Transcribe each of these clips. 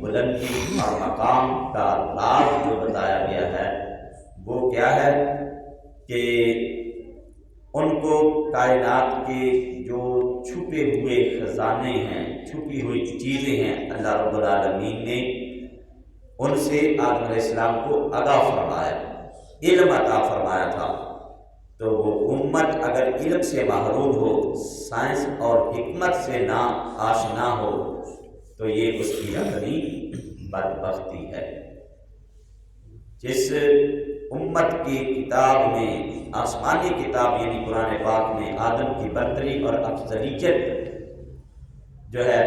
بلندی اور مقام کا راز جو بتایا گیا ہے وہ کیا ہے کہ ان کو کائنات کے جو چھپے ہوئے خزانے ہیں، چھپی ہوئی چیزیں ہیں، اللہ رب العالمین نے ان سے آدم علیہ السلام کو آگاہ فرمایا، علم عطا فرمایا تھا۔ تو وہ امت اگر علم سے محروم ہو، سائنس اور حکمت سے نہ آشنا ہو، تو یہ اس کی اپنی بدبختی ہے۔ جس امت کی کتاب میں، آسمانی کتاب یعنی قرآن پاک میں، آدم کی برتری اور افضلیت جو ہے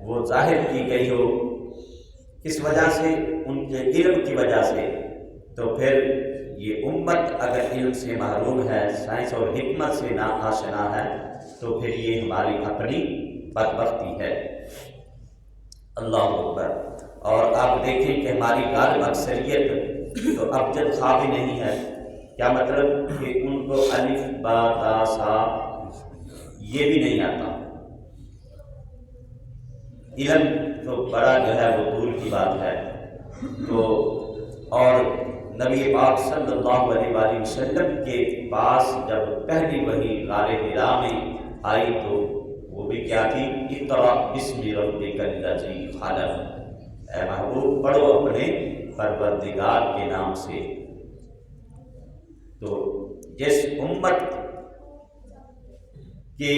وہ ظاہر کی گئی ہو، کس وجہ سے؟ ان کے علم کی وجہ سے، تو پھر یہ امت اگر علم سے محروم ہے، سائنس اور حکمت سے نا آشنا ہے، تو پھر یہ ہماری اپنی بدبختی ہے۔ اللہ اکبر۔ اور آپ دیکھیں کہ ہماری غالب اکثریت تو ابجد خواب ہی نہیں ہے۔ کیا مطلب؟ کہ ان کو الف با تا سا یہ بھی نہیں آتا۔ علم تو بڑا جو ہے وہ دور کی بات ہے۔ تو اور نبی پاک صلی اللہ علیہ وآلہ وسلم کے پاس جب پہلی وحی غار حرا میں آئی تو وہ بھی کیا تھی؟ اقرأ بسم ربک الذی خلق، اے محبوب پڑھو اپنے پروردگار کے نام سے۔ تو جس امت کے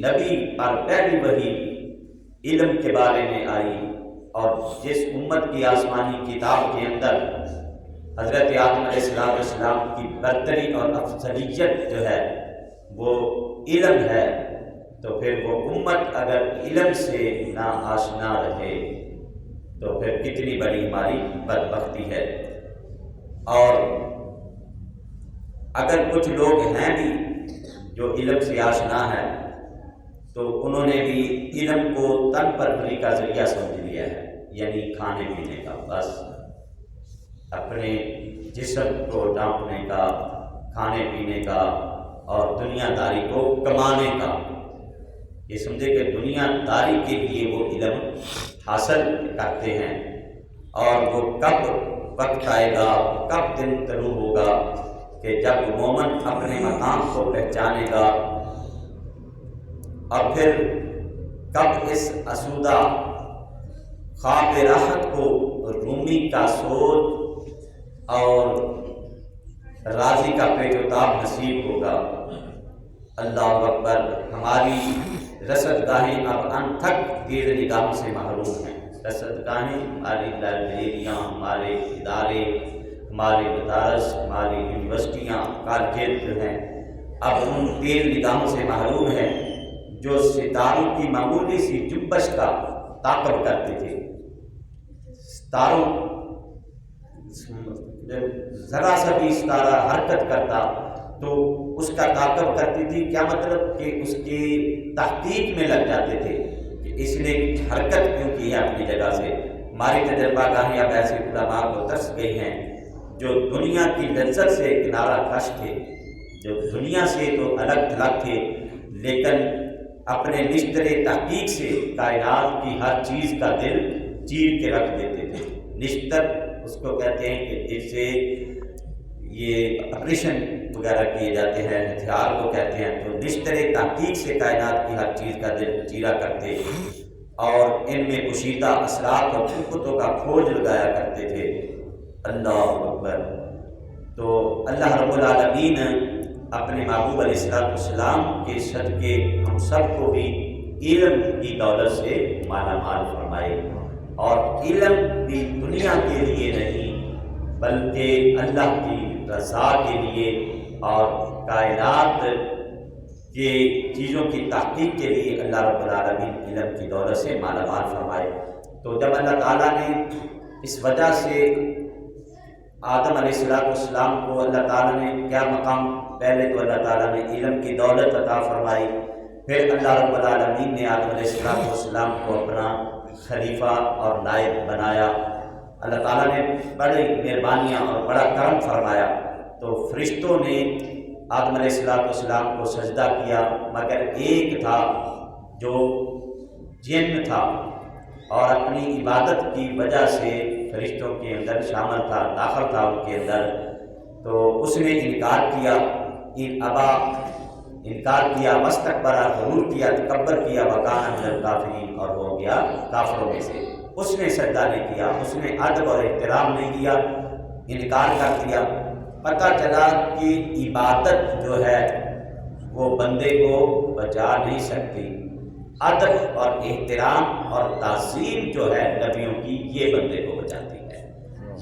نبی پر پہلی وحی علم کے بارے میں آئی، اور جس امت کی آسمانی کتاب کے اندر حضرت آدم علیہ السلام کی برتری اور افضلیت جو ہے وہ علم ہے، تو پھر وہ امت اگر علم سے نا آشنا رہے تو پھر کتنی بڑی ہماری بدبختی ہے۔ اور اگر کچھ لوگ ہیں بھی جو علم سے آشنا ہے تو انہوں نے بھی علم کو تن پروری کا ذریعہ سمجھ لیا ہے، یعنی کھانے پینے کا، بس اپنے جسم کو ڈانپنے کا، کھانے پینے کا اور دنیا داری کو کمانے کا۔ یہ سمجھے کہ دنیا داری کے لیے وہ علم حاصل کرتے ہیں، اور وہ کب وقت آئے گا، کب دن طلوع ہوگا کہ جب مومن اپنے مقام کو پہچانے گا، اور پھر کب اس اسودہ خواب راحت کو رومی کا سوچ اور راضی کا پیٹ و تاب نصیب ہوگا۔ اللہ اکبر۔ ہماری رصد گاہیں اب انتھک تیز نگاہوں سے محروم ہیں۔ رصد گاہیں، ہماری لائبریریاں، ہمارے ادارے، ہمارے مدارس، ہماری یونیورسٹیاں، کالجز جو ہیں اب ان تیز نگاہوں سے محروم ہیں جو ستاروں کی معمولی سی جنبش کا تعاقب کرتے تھے۔ ستاروں ذرا سا بھی ستارہ حرکت کرتا تو اس کا تعاقب کرتی تھی۔ کیا مطلب؟ کہ اس کی تحقیق میں لگ جاتے تھے کہ اس نے حرکت کیوں کی ہے اپنی جگہ سے۔ ہماری تجربہ گاہیں اب ایسے علماء کو ترس گئی ہیں جو دنیا کی لذت سے کنارہ کش تھے، جو دنیا سے تو الگ تھلگ تھے، لیکن اپنے نشتر تحقیق سے کائنات کی ہر چیز کا دل چیر کے رکھ دیتے تھے۔ نشتر اس کو کہتے ہیں کہ جس سے یہ آپریشن وغیرہ کیے جاتے ہیں، ہتھیار کو کہتے ہیں۔ تو نشتر تحقیق سے کائنات کی ہر چیز کا دل چیرا کرتے اور ان میں پوشیدہ اثرات اور حکمتوں کا کھوج لگایا کرتے تھے۔ اللہ اکبر۔ تو اللہ رب العالمین اپنے محبوب علیہ السلام کے صدقے ہم سب کو بھی علم کی دولت سے مالا مال فرمائے، اور علم بھی دنیا کے لیے نہیں بلکہ اللہ کی رضا کے لیے اور کائنات کے چیزوں کی تحقیق کے لیے اللہ رب العالمین علم کی دولت سے مالا مال فرمائے۔ تو جب اللہ تعالیٰ نے اس وجہ سے آدم علیہ السلام کو اللہ تعالیٰ نے کیا مقام، پہلے تو اللہ تعالیٰ نے علم کی دولت عطا فرمائی، پھر اللہ رب العالمین نے آدم علیہ السلام کو اپنا خلیفہ اور نائب بنایا۔ اللہ تعالیٰ نے بڑی مہربانیاں اور بڑا کرم فرمایا، تو فرشتوں نے آدم علیہ السلام کو سجدہ کیا، مگر ایک تھا جو جن تھا، اور اپنی عبادت کی وجہ سے فرشتوں کے اندر شامل تھا، داخل تھا ان کے اندر، تو اس نے انکار کیا، انکار کیا، واستکبر، غرور کیا، تکبر کیا، وکان من الکافرین، اور ہو گیا کافروں میں سے۔ اس نے سجدہ نہیں کیا، اس نے ادب اور احترام نہیں کیا، انکار کر دیا۔ پتہ چلا کہ عبادت جو ہے وہ بندے کو بچا نہیں سکتی، ادب اور احترام اور تعظیم جو ہے نبیوں کی، یہ بندے کو بچاتی ہے،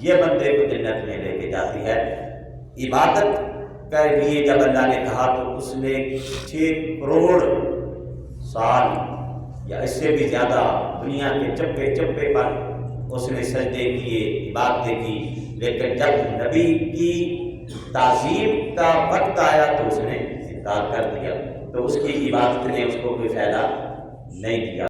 یہ بندے کو جنت میں لے کے جاتی ہے۔ عبادت کے لیے جب اللہ نے کہا تو اس نے 6 کروڑ سال یا اس سے بھی زیادہ دنیا کے چپے چپے پر اس نے سجدے کیے، عبادتیں کی، لیکن جب نبی کی تعظیم کا وقت آیا تو اس نے انکار کر دیا، تو اس کی عبادت نے اس کو کوئی فائدہ نہیں دیا۔